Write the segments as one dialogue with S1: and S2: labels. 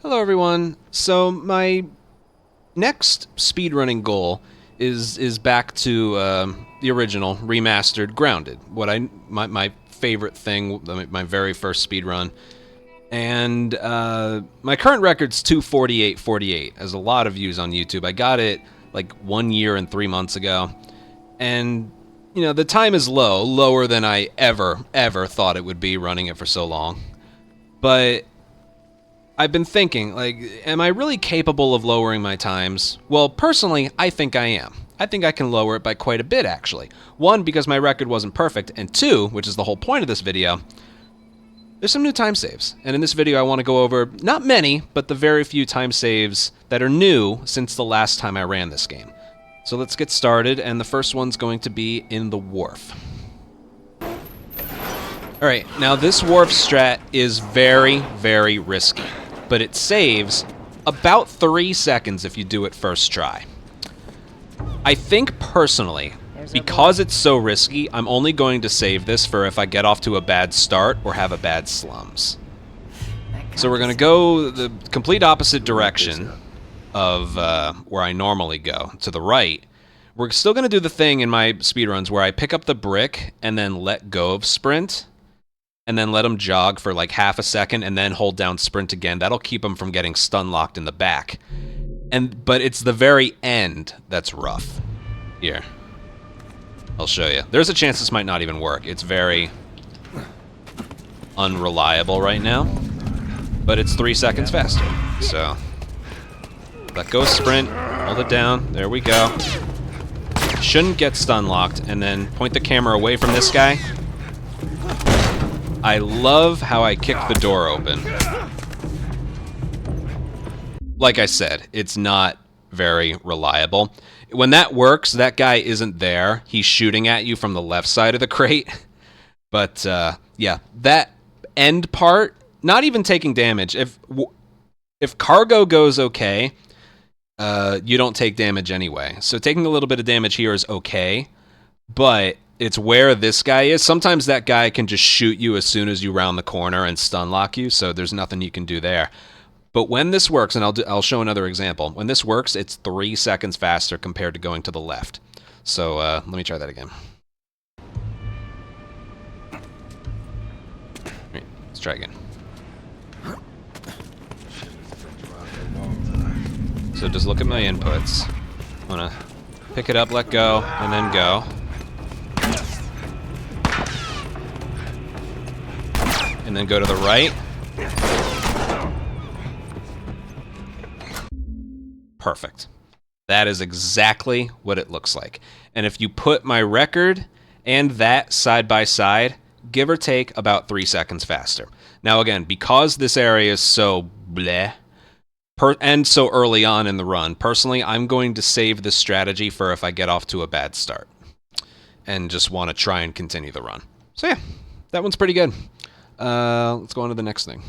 S1: Hello everyone. So my next speedrunning goal is back to the original remastered Grounded. My favorite thing, my very first speedrun. And my current record's 2:48:48, has a lot of views on YouTube. I got it like 1 year and 3 months ago. And you know, the time is lower than I ever thought it would be running it for so long. But I've been thinking, like, am I really capable of lowering my times? Well, personally, I think I am. I think I can lower it by quite a bit, actually. One, because my record wasn't perfect, and two, which is the whole point of this video, there's some new time saves. And in this video, I want to go over, not many, but the very few time saves that are new since the last time I ran this game. So let's get started, and the first one's going to be in the wharf. Alright, now this wharf strat is very, very risky, but it saves about 3 seconds if you do it first try. I think personally, because it's so risky, I'm only going to save this for if I get off to a bad start or have a bad slums. So we're going to go the complete opposite direction of where I normally go, to the right. We're still going to do the thing in my speedruns where I pick up the brick and then let go of sprint, and then let him jog for like half a second and then hold down sprint again. That'll keep him from getting stun locked in the back. But it's the very end that's rough. Here, I'll show you. There's a chance this might not even work. It's very unreliable right now, but it's 3 seconds faster. So let go of sprint, hold it down, there we go. Shouldn't get stun locked, and then point the camera away from this guy. I love how I kick the door open. Like I said, it's not very reliable. When that works, that guy isn't there. He's shooting at you from the left side of the crate. But, yeah, that end part, not even taking damage. If cargo goes okay, you don't take damage anyway. So taking a little bit of damage here is okay, but it's where this guy is. Sometimes that guy can just shoot you as soon as you round the corner and stun lock you, so there's nothing you can do there. But when this works, and I'll show another example, when this works, it's 3 seconds faster compared to going to the left. So let me try that again. Right, let's try again. So just look at my inputs. I'm gonna pick it up, let go, and then go. And then go to the right. Perfect. That is exactly what it looks like. And if you put my record and that side by side, give or take about 3 seconds faster. Now again, because this area is so bleh, and so early on in the run, personally, I'm going to save this strategy for if I get off to a bad start and just want to try and continue the run. So yeah, that one's pretty good. Let's go on to the next thing.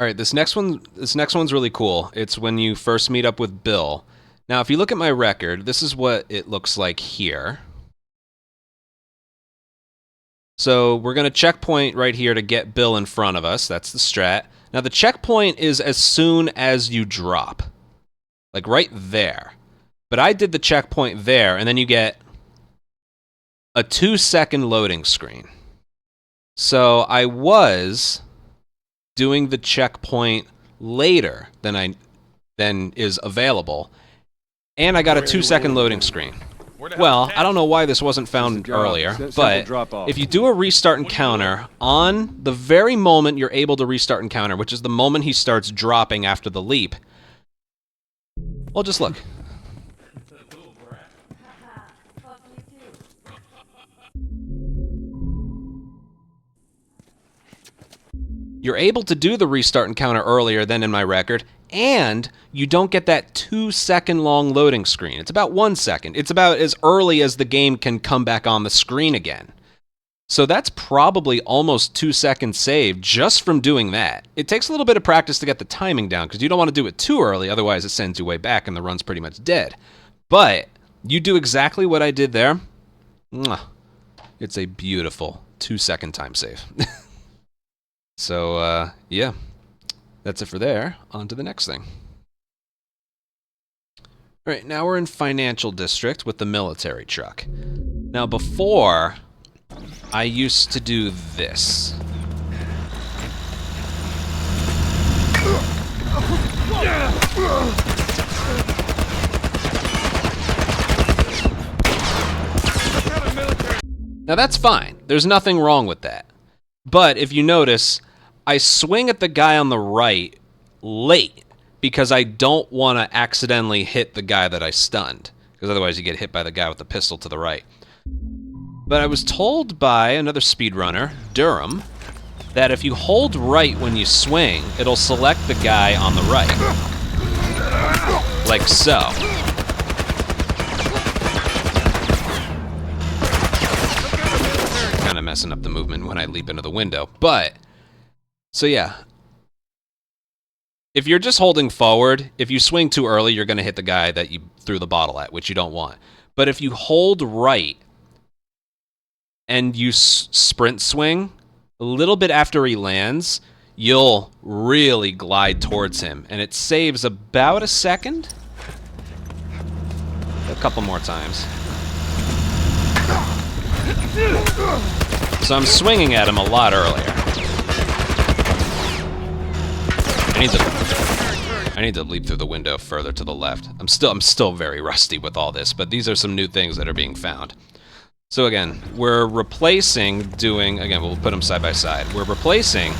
S1: All right, this next one's really cool. It's when you first meet up with Bill. Now, if you look at my record, this is what it looks like here. So we're going to checkpoint right here to get Bill in front of us. That's the strat. Now, the checkpoint is as soon as you drop. Like right there. But I did the checkpoint there, and then you get a 2-second loading screen. So I was doing the checkpoint later than is available, and I got a 2-second loading screen. Well, I don't know why this wasn't found earlier, but if you do a restart encounter on the very moment you're able to restart encounter, which is the moment he starts dropping after the leap, well, just look. You're able to do the restart encounter earlier than in my record, and you don't get that 2-second long loading screen. It's about 1 second. It's about as early as the game can come back on the screen again. So that's probably almost 2 seconds saved just from doing that. It takes a little bit of practice to get the timing down, because you don't want to do it too early, otherwise it sends you way back and the run's pretty much dead. But you do exactly what I did there. It's a beautiful 2-second time save. So, yeah. that's it for there. On to the next thing. All right, now we're in Financial District with the military truck. Now before, I used to do this. Now that's fine. There's nothing wrong with that. But if you notice, I swing at the guy on the right late because I don't want to accidentally hit the guy that I stunned, because otherwise you get hit by the guy with the pistol to the right. But I was told by another speedrunner, Durham, that if you hold right when you swing, it'll select the guy on the right. Like so. Kind of messing up the movement when I leap into the window, but so yeah. If you're just holding forward, if you swing too early, you're going to hit the guy that you threw the bottle at, which you don't want. But if you hold right and you sprint swing, a little bit after he lands, you'll really glide towards him, and it saves about a second. A couple more times. So I'm swinging at him a lot earlier. I need to leap through the window further to the left. I'm still very rusty with all this, but these are some new things that are being found. So again, we're replacing again, we'll put them side by side. We're replacing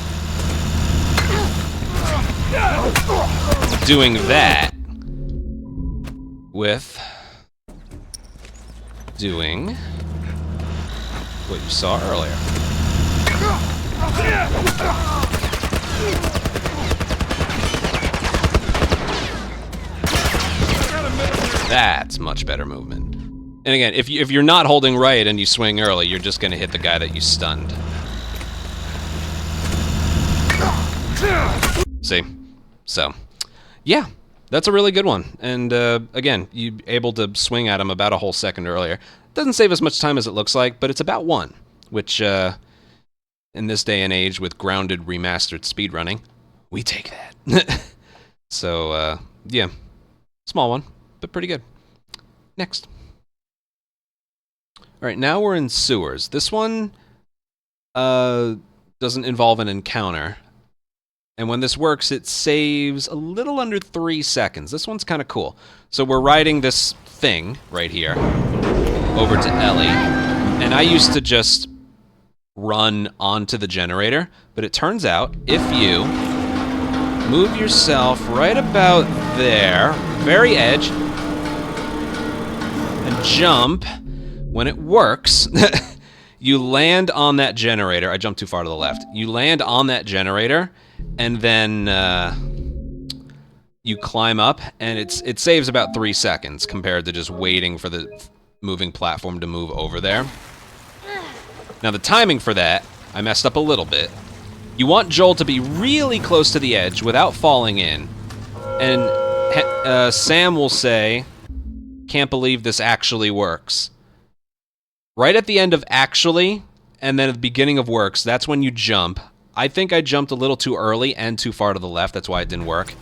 S1: doing that with doing what you saw earlier. That's much better movement. And again, if you're not holding right and you swing early, you're just going to hit the guy that you stunned. See? So, yeah, that's a really good one. And again, you're able to swing at him about a whole second earlier. Doesn't save as much time as it looks like, but it's about one, which in this day and age with grounded remastered speedrunning, we take that. So, yeah, small one, but pretty good. Next. All right, now we're in sewers. This one doesn't involve an encounter. And when this works, it saves a little under 3 seconds. This one's kind of cool. So we're riding this thing right here over to Ellie. And I used to just run onto the generator. But it turns out, if you move yourself right about there, very edge, and jump, when it works, you land on that generator. I jumped too far to the left. You land on that generator, and then you climb up, and it saves about 3 seconds compared to just waiting for the moving platform to move over there. Now the timing for that, I messed up a little bit. You want Joel to be really close to the edge without falling in, and Sam will say, "Can't believe this actually works." Right at the end of actually, and then at the beginning of works, that's when you jump. I think I jumped a little too early and too far to the left, that's why it didn't work.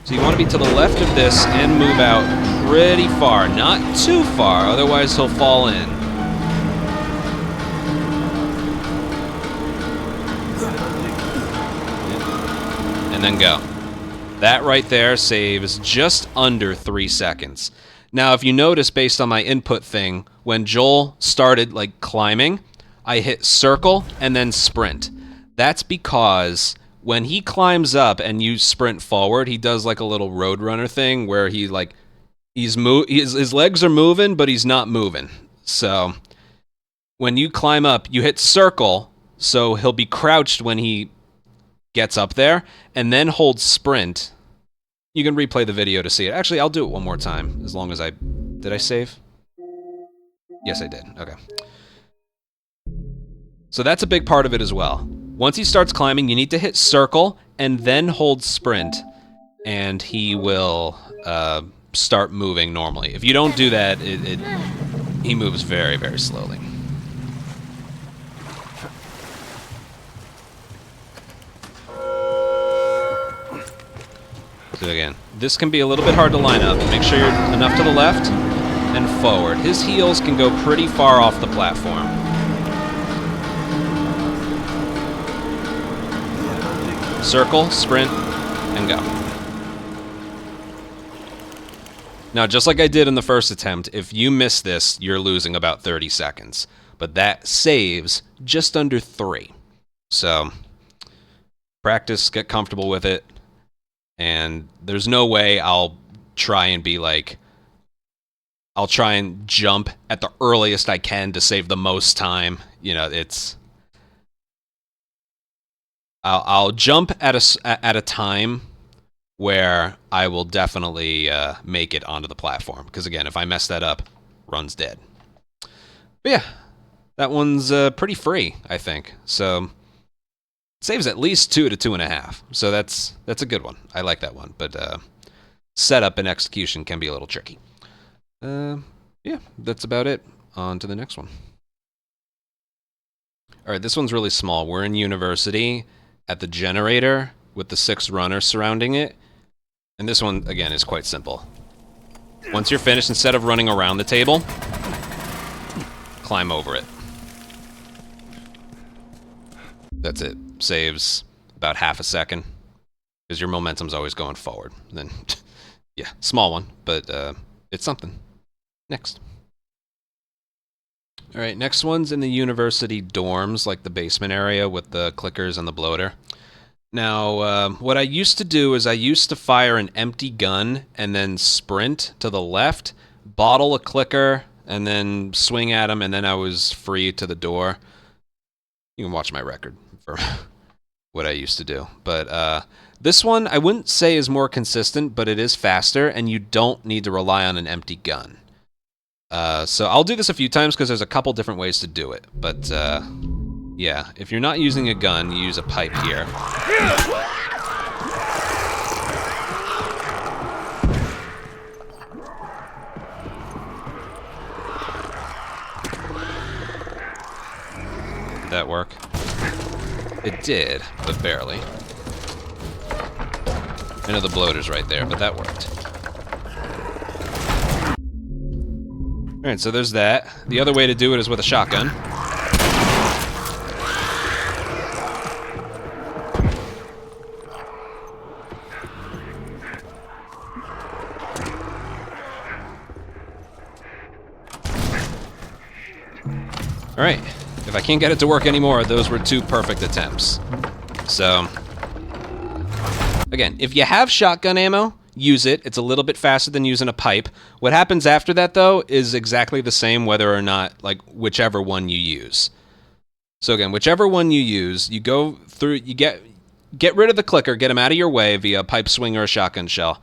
S1: So you want to be to the left of this and move out pretty far, not too far, otherwise he'll fall in. And then go. That right there saves just under 3 seconds. Now, if you notice, based on my input thing, when Joel started, like, climbing, I hit circle and then sprint. That's because when he climbs up and you sprint forward, he does, like, a little Roadrunner thing where he, like, his legs are moving, but he's not moving. So, when you climb up, you hit circle, so he'll be crouched when he gets up there, and then hold sprint. You can replay the video to see it. Actually, I'll do it one more time, as long as did I save? Yes, I did. Okay. So that's a big part of it as well. Once he starts climbing, you need to hit circle and then hold sprint, and he will start moving normally. If you don't do that, he moves very, very slowly. So again, this can be a little bit hard to line up. Make sure you're enough to the left and forward. His heels can go pretty far off the platform. Circle, sprint, and go. Now, just like I did in the first attempt, if you miss this, you're losing about 30 seconds. But that saves just under 3. So, practice, get comfortable with it. And there's no way I'll try and be like, I'll try and jump at the earliest I can to save the most time. You know, it's... I'll jump at a time where I will definitely make it onto the platform. Because again, if I mess that up, run's dead. But yeah, that one's pretty free, I think. So... saves at least 2 to 2.5, so that's a good one. I like that one, but setup and execution can be a little tricky. Yeah, that's about it. On to the next one. All right, this one's really small. We're in university at the generator with the 6 runners surrounding it, and this one, again, is quite simple. Once you're finished, instead of running around the table, climb over it. That's it. Saves about half a second because your momentum's always going forward. Then, yeah, small one, but it's something. Next. All right, next one's in the university dorms, like the basement area with the clickers and the bloater. Now, what I used to do is I used to fire an empty gun and then sprint to the left, bottle a clicker, and then swing at him, and then I was free to the door. You can watch my record for what I used to do. But this one, I wouldn't say is more consistent, but it is faster, and you don't need to rely on an empty gun. So I'll do this a few times because there's a couple different ways to do it. But yeah, if you're not using a gun, you use a pipe here. Did that work? It did, but barely. I know the bloater's right there, but that worked. Alright, so there's that. The other way to do it is with a shotgun. Alright, if I can't get it to work anymore, those were 2 perfect attempts. So, again, if you have shotgun ammo, use it. It's a little bit faster than using a pipe. What happens after that, though, is exactly the same whether or not, like, whichever one you use. So again, whichever one you use, you go through, you get rid of the clicker, get them out of your way via a pipe swing or a shotgun shell.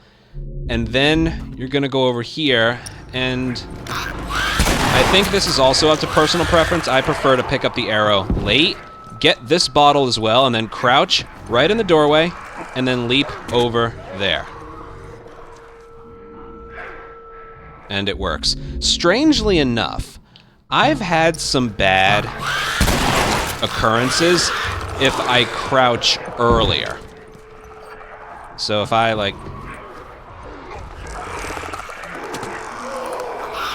S1: And then you're gonna go over here, and I think this is also up to personal preference. I prefer to pick up the arrow late, get this bottle as well, and then crouch right in the doorway, and then leap over there. And it works. Strangely enough, I've had some bad occurrences if I crouch earlier. So if I, like...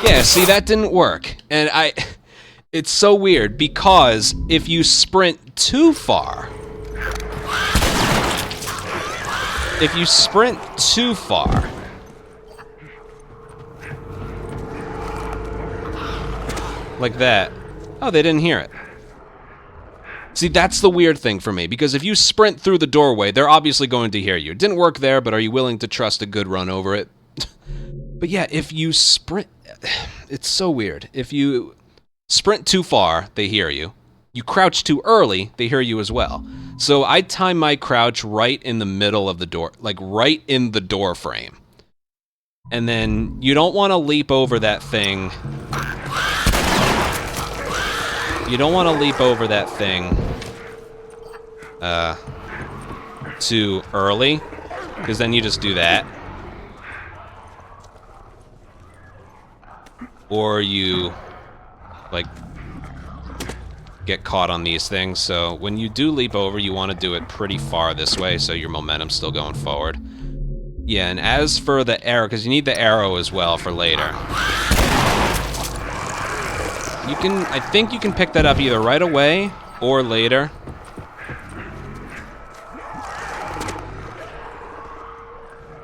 S1: Yeah, see, that didn't work. And it's so weird, because if you sprint too far... If you sprint too far... Like that. Oh, they didn't hear it. See, that's the weird thing for me, because if you sprint through the doorway, they're obviously going to hear you. It didn't work there, but are you willing to trust a good run over it? But yeah, if you sprint... It's so weird. If you sprint too far, they hear you. You crouch too early, they hear you as well. So I time my crouch right in the middle of the door, like right in the door frame. And then you don't want to leap over that thing... You don't want to leap over that thing too early, because then you just do that. Or you, like, get caught on these things. So when you do leap over, you want to do it pretty far this way so your momentum's still going forward. Yeah, and as for the arrow, because you need the arrow as well for later. I think you can pick that up either right away or later.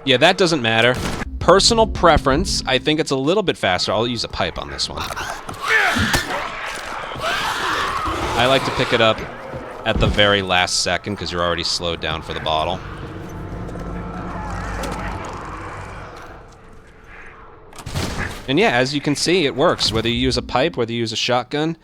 S1: Yeah, that doesn't matter. Personal preference, I think it's a little bit faster. I'll use a pipe on this one. I like to pick it up at the very last second because you're already slowed down for the bottle. And yeah, as you can see, it works. Whether you use a pipe, whether you use a shotgun,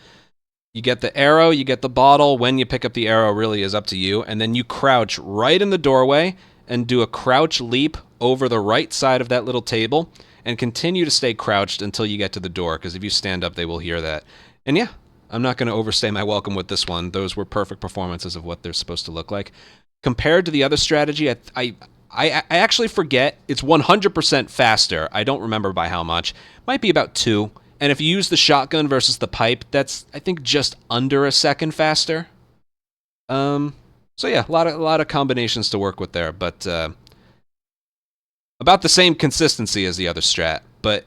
S1: you get the arrow, you get the bottle. When you pick up the arrow really is up to you. And then you crouch right in the doorway and do a crouch leap over the right side of that little table and continue to stay crouched until you get to the door, because if you stand up, they will hear that. And yeah, I'm not going to overstay my welcome with this one. Those were perfect performances of what they're supposed to look like. Compared to the other strategy, I actually forget. It's 100% faster. I don't remember by how much. Might be about 2. And if you use the shotgun versus the pipe, that's, I think, just under a second faster. So yeah, a lot of combinations to work with there, but about the same consistency as the other strat, but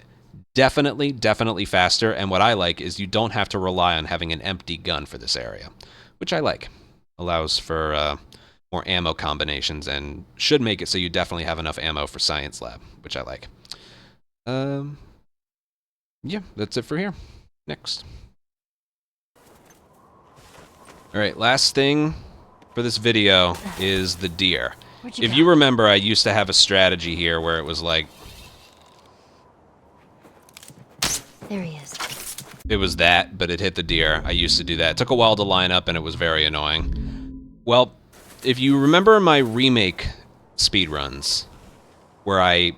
S1: definitely faster. And what I like is you don't have to rely on having an empty gun for this area, which I like. Allows for more ammo combinations and should make it so you definitely have enough ammo for Science Lab, which I like. Yeah, that's it for here. Next. All right, last thing for this video is the deer. If you remember, I used to have a strategy here where it was like...
S2: There he is.
S1: It was that, but it hit the deer. I used to do that. It took a while to line up, and it was very annoying. Well, if you remember my remake speedruns, where I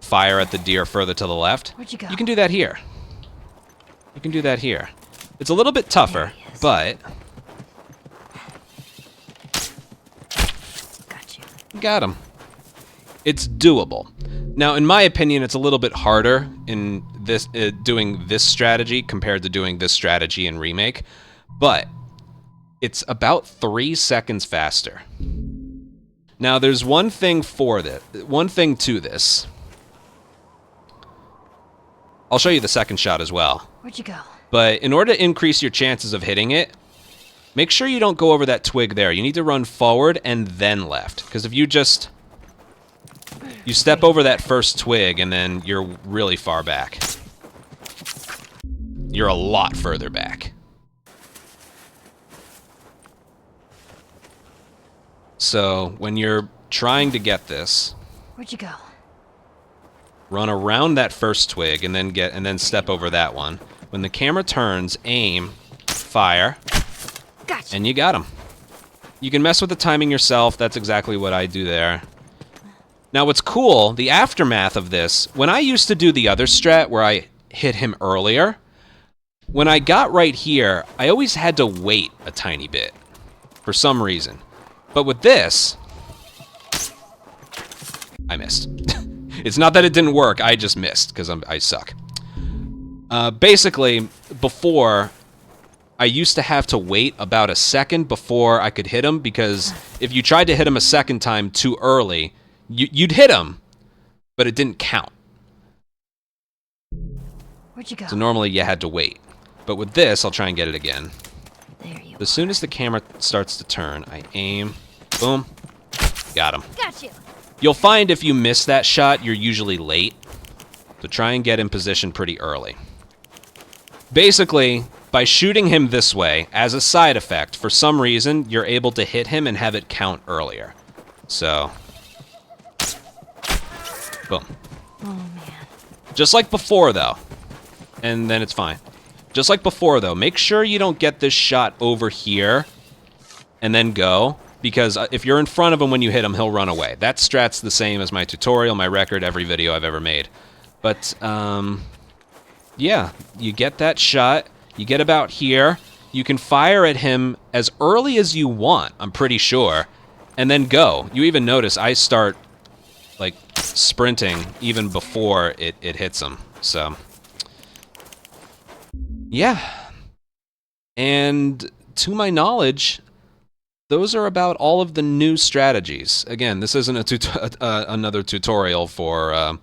S1: fire at the deer further to the left,
S2: you
S1: can do that here. You can do that here. It's a little bit tougher, but... Got him. It's doable. Now, in my opinion, it's a little bit harder in this doing this strategy compared to doing this strategy in Remake, but it's about 3 seconds faster. Now, there's one thing to this. I'll show you the second shot as well.
S2: Where'd you go? But
S1: in order to increase your chances of hitting it, make sure you don't go over that twig there. You need to run forward and then left. Because if you step over that first twig and then you're really far back. You're a lot further back. So when you're trying to get this,
S2: where'd you go?
S1: Run around that first twig and then step over that one. When the camera turns, aim, fire.
S2: Gotcha.
S1: And you got him. You can mess with the timing yourself. That's exactly what I do there. Now, what's cool, the aftermath of this, when I used to do the other strat where I hit him earlier, when I got right here, I always had to wait a tiny bit for some reason. But with this, I missed. It's not that it didn't work, I just missed because I suck. Basically, before, I used to have to wait about a second before I could hit him, because if you tried to hit him a second time too early, you'd hit him, but it didn't count.
S2: Where'd you go?
S1: So normally you had to wait. But with this, I'll try and get it again.
S2: There you
S1: As soon as the camera starts to turn, I aim, boom, got him.
S2: Got you.
S1: You'll find if you miss that shot, you're usually late. So try and get in position pretty early. Basically, by shooting him this way, as a side effect, for some reason, you're able to hit him and have it count earlier. So, boom.
S2: Oh, man.
S1: Just like before, though. And then it's fine. Just like before, though, make sure you don't get this shot over here and then go, because if you're in front of him when you hit him, he'll run away. That strat's the same as my tutorial, my record, every video I've ever made. But, yeah, you get that shot, you get about here, you can fire at him as early as you want, I'm pretty sure, and then go. You even notice I start, like, sprinting even before it hits him, so... Yeah. And to my knowledge, those are about all of the new strategies. Again, this isn't another tutorial for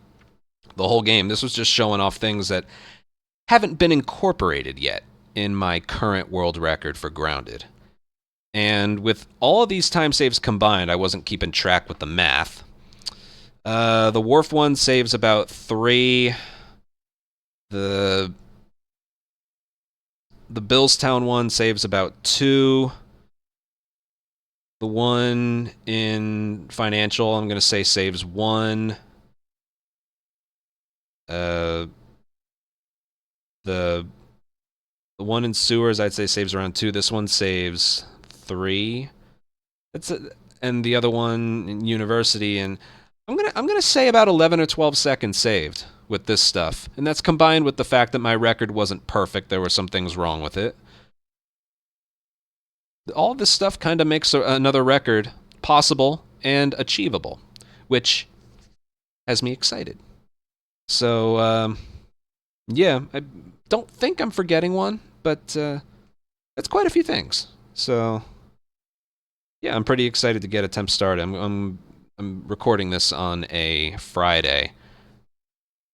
S1: the whole game. This was just showing off things that haven't been incorporated yet in my current world record for Grounded. And with all of these time saves combined, I wasn't keeping track with the math. The Wharf one saves about 3. The Billstown one saves about 2. The one in Financial, I'm going to say saves 1. The one in Sewers, I'd say saves around 2. This one saves 3. And the other one in University, and I'm gonna say about 11 or 12 seconds saved with this stuff, and that's combined with the fact that my record wasn't perfect. There were some things wrong with it. All this stuff kind of makes another record possible and achievable, which has me excited. So, yeah, I don't think I'm forgetting one, but that's quite a few things. So, yeah, I'm pretty excited to get attempts started. I'm recording this on a Friday.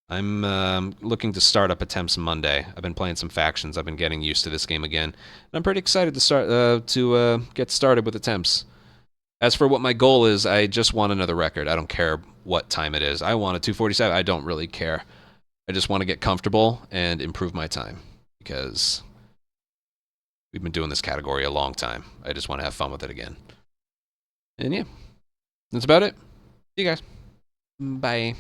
S1: I'm looking to start up attempts Monday. I've been playing some factions. I've been getting used to this game again. And I'm pretty excited to start get started with attempts. As for what my goal is, I just want another record. I don't care what time it is. I want a 247. I don't really care. I just want to get comfortable and improve my time because we've been doing this category a long time. I just want to have fun with it again. And yeah, that's about it. See you guys. Bye.